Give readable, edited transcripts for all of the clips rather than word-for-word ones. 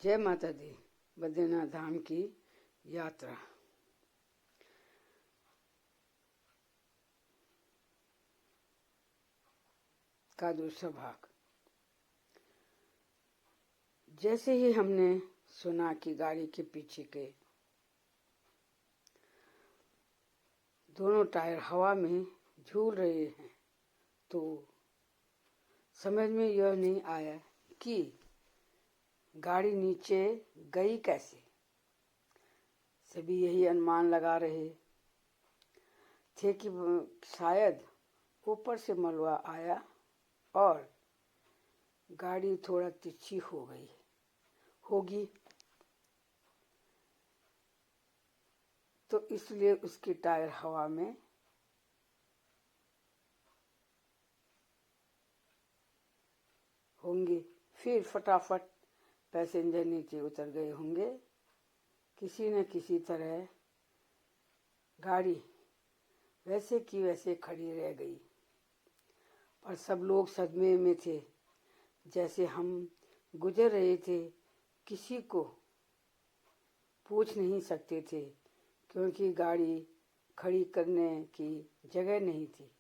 जय माता दी। बद्रीनाथ धाम की यात्रा का दूसरा भाग। जैसे ही हमने सुना कि गाड़ी के पीछे के दोनों टायर हवा में झूल रहे हैं तो समझ में यह नहीं आया कि गाड़ी नीचे गई कैसे। सभी यही अनुमान लगा रहे थे कि शायद ऊपर से मलबा आया और गाड़ी थोड़ा तिरछी हो गई होगी, तो इसलिए उसके टायर हवा में होंगे। फिर फटाफट पैसेंजर नीचे उतर गए होंगे। किसी न किसी तरह गाड़ी वैसे की वैसे खड़ी रह गई, पर सब लोग सदमे में थे। जैसे हम गुजर रहे थे, किसी को पूछ नहीं सकते थे क्योंकि गाड़ी खड़ी करने की जगह नहीं थी।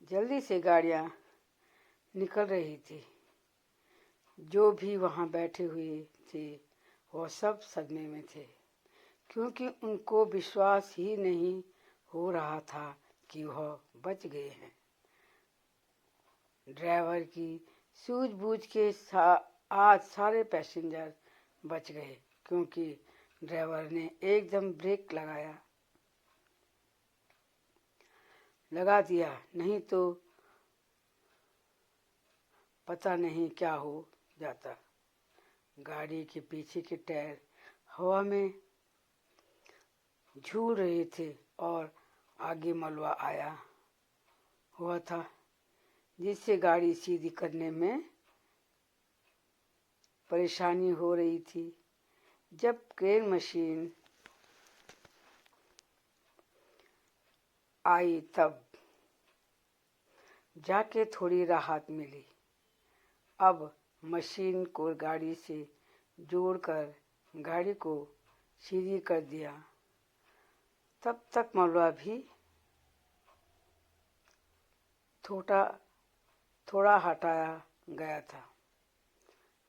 जल्दी से गाड़ियां निकल रही थी। जो भी वहां बैठे हुए थे वह सब सदमे में थे क्योंकि उनको विश्वास ही नहीं हो रहा था कि वह बच गए हैं। ड्राइवर की सूझबूझ के आज सारे पैसेंजर बच गए क्योंकि ड्राइवर ने एकदम ब्रेक लगा दिया, नहीं तो पता नहीं क्या हो जाता। गाड़ी के पीछे के टायर हवा में झूल रहे थे और आगे मलबा आया हुआ था जिससे गाड़ी सीधी करने में परेशानी हो रही थी। जब क्रेन मशीन आई तब जाके थोड़ी राहत मिली। अब मशीन को गाड़ी से जोड़कर गाड़ी को सीधी कर दिया। तब तक मलबा भी थोड़ा हटाया गया था।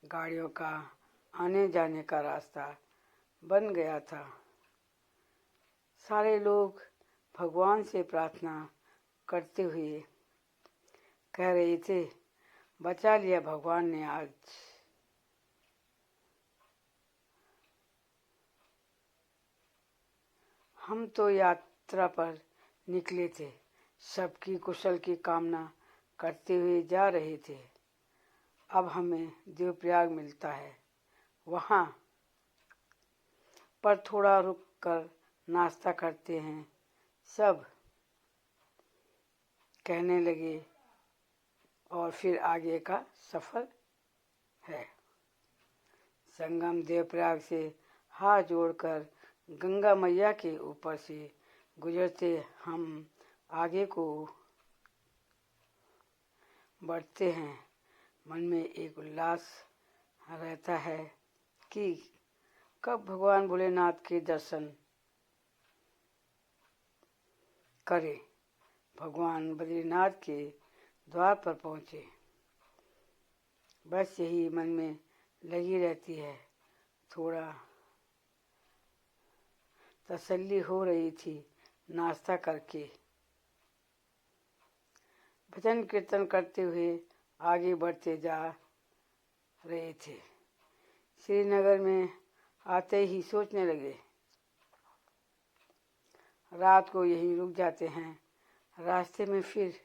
गाड़ियों का आने जाने का रास्ता बन गया था। सारे लोग भगवान से प्रार्थना करते हुए कह रहे थे, बचा लिया भगवान ने आज। हम तो यात्रा पर निकले थे, सबकी कुशल की कामना करते हुए जा रहे थे। अब हमें देवप्रयाग मिलता है, वहाँ पर थोड़ा रुक कर नाश्ता करते हैं, सब कहने लगे और फिर आगे का सफर है। संगम देवप्रयाग से हाथ जोड़कर गंगा मैया के ऊपर से गुजरते हम आगे को बढ़ते हैं। मन में एक उल्लास रहता है कि कब भगवान भोलेनाथ के दर्शन करें। भगवान बद्रीनाथ के द्वार पर पहुंचे, बस यही मन में लगी रहती है। थोड़ा तसल्ली हो रही थी नाश्ता करके। भजन कीर्तन करते हुए आगे बढ़ते जा रहे थे। श्रीनगर में आते ही सोचने लगे, रात को यहीं रुक जाते हैं। रास्ते में फिर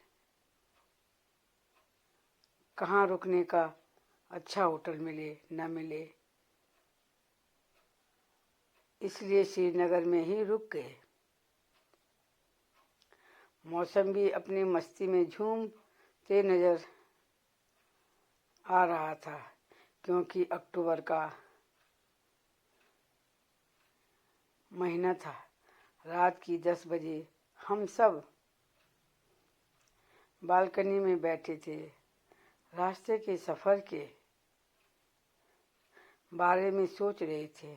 कहाँ रुकने का अच्छा होटल मिले न मिले, इसलिए श्रीनगर में ही रुक गए। मौसम भी अपनी मस्ती में झूमते नजर आ रहा था क्योंकि अक्टूबर का महीना था। रात की 10 बजे हम सब बालकनी में बैठे थे। रास्ते के सफ़र के बारे में सोच रहे थे।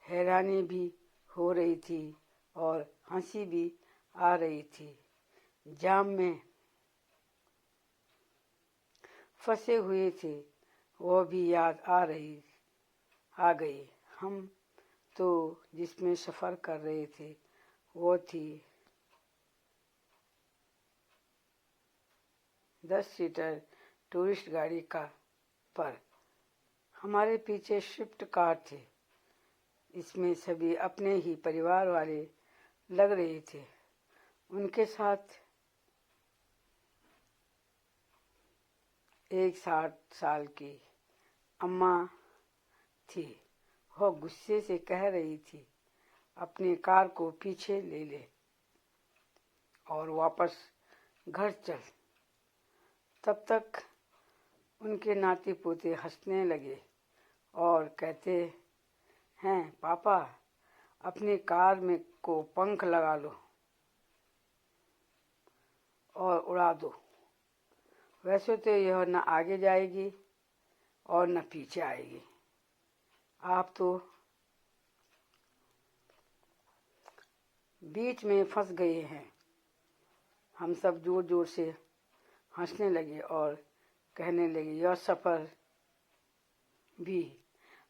हैरानी भी हो रही थी और हंसी भी आ रही थी। जाम में फंसे हुए थे वो भी याद आ गई। हम तो जिसमें सफ़र कर रहे थे वो थी 10 सीटर टूरिस्ट गाड़ी का, पर हमारे पीछे स्विफ्ट कार थे। इसमें सभी अपने ही परिवार वाले लग रहे थे। उनके साथ एक 60 साल की अम्मा थी। वह गुस्से से कह रही थी, अपनी कार को पीछे ले ले और वापस घर चल। तब तक उनके नाती पोते हंसने लगे और कहते हैं, पापा अपनी कार में को पंख लगा लो और उड़ा दो। वैसे तो यह न आगे जाएगी और न पीछे आएगी। आप तो बीच में फंस गए हैं। हम सब जोर जोर से हंसने लगे और कहने लगे, यह सफ़र भी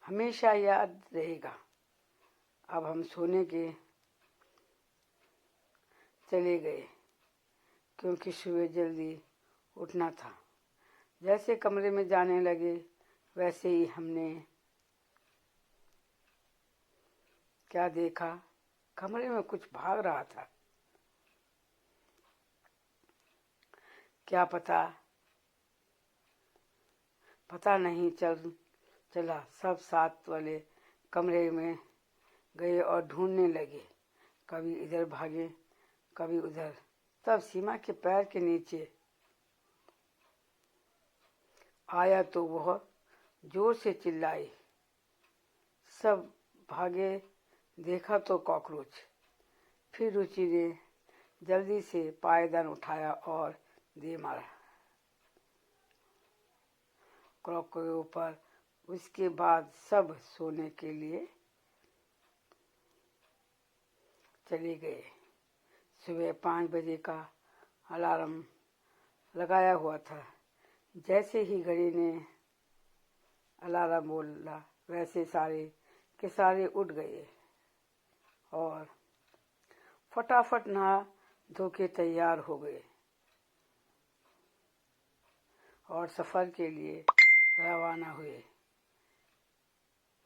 हमेशा याद रहेगा। अब हम सोने के चले गए क्योंकि सुबह जल्दी उठना था। जैसे कमरे में जाने लगे वैसे ही हमने क्या देखा, कमरे में कुछ भाग रहा था। क्या पता नहीं चला। सब साथ वाले कमरे में गए और ढूंढने लगे। कभी इधर भागे कभी उधर। तब सीमा के पैर के नीचे आया तो वह जोर से चिल्लाई। सब भागे, देखा तो कॉकरोच। फिर रुचि ने जल्दी से पायदान उठाया और दे मारा क्लॉक के ऊपर। उसके बाद सब सोने के लिए चले गए। सुबह 5 बजे का अलार्म लगाया हुआ था। जैसे ही घड़ी ने अलार्म बोला वैसे सारे के सारे उठ गए और फटाफट नहा धो के तैयार हो गए और सफ़र के लिए रवाना हुए।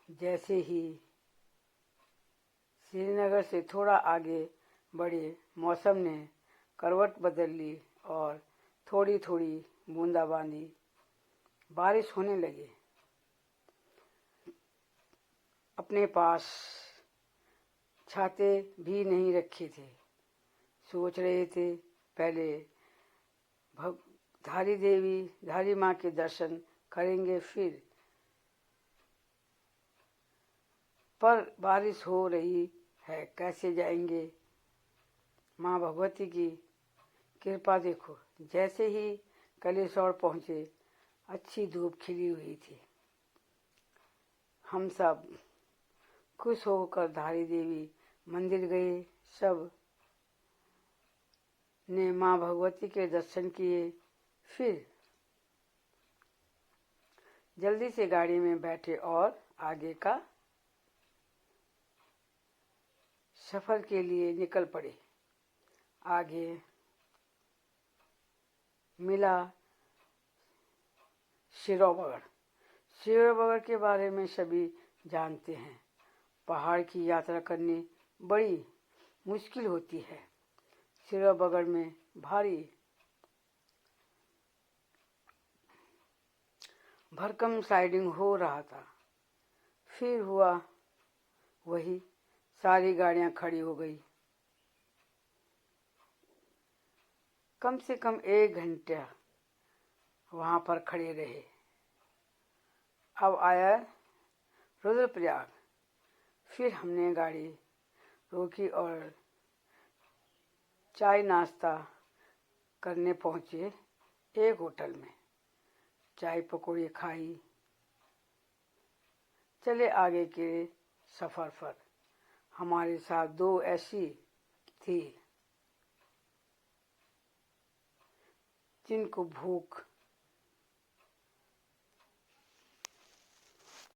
जैसे ही श्रीनगर से थोड़ा आगे बढ़े, मौसम ने करवट बदल ली और थोड़ी थोड़ी बूंदाबांदी बारिश होने लगी। अपने पास छाते भी नहीं रखे थे। सोच रहे थे पहले धारी माँ के दर्शन करेंगे फिर, पर बारिश हो रही है, कैसे जाएंगे। माँ भगवती की कृपा देखो। जैसे ही कलेश्वर पहुँचे, अच्छी धूप खिली हुई थी। हम सब खुश होकर धारी देवी मंदिर गए। सब ने माँ भगवती के दर्शन किए। फिर जल्दी से गाड़ी में बैठे और आगे का सफ़र के लिए निकल पड़े। आगे मिला शिरोबगढ़ के बारे में सभी जानते हैं। पहाड़ की यात्रा करनी बड़ी मुश्किल होती है। शिरोबगढ़ में भारी भरकम साइडिंग हो रहा था। फिर हुआ वही, सारी गाड़ियां खड़ी हो गई। कम से कम 1 घंटा वहां पर खड़े रहे। अब आया रुद्रप्रयाग। फिर हमने गाड़ी रोकी और चाय नाश्ता करने पहुँचे एक होटल में। चाय पकौड़ी खाई, चले आगे के सफ़र पर। हमारे साथ दो ऐसी थी जिनको भूख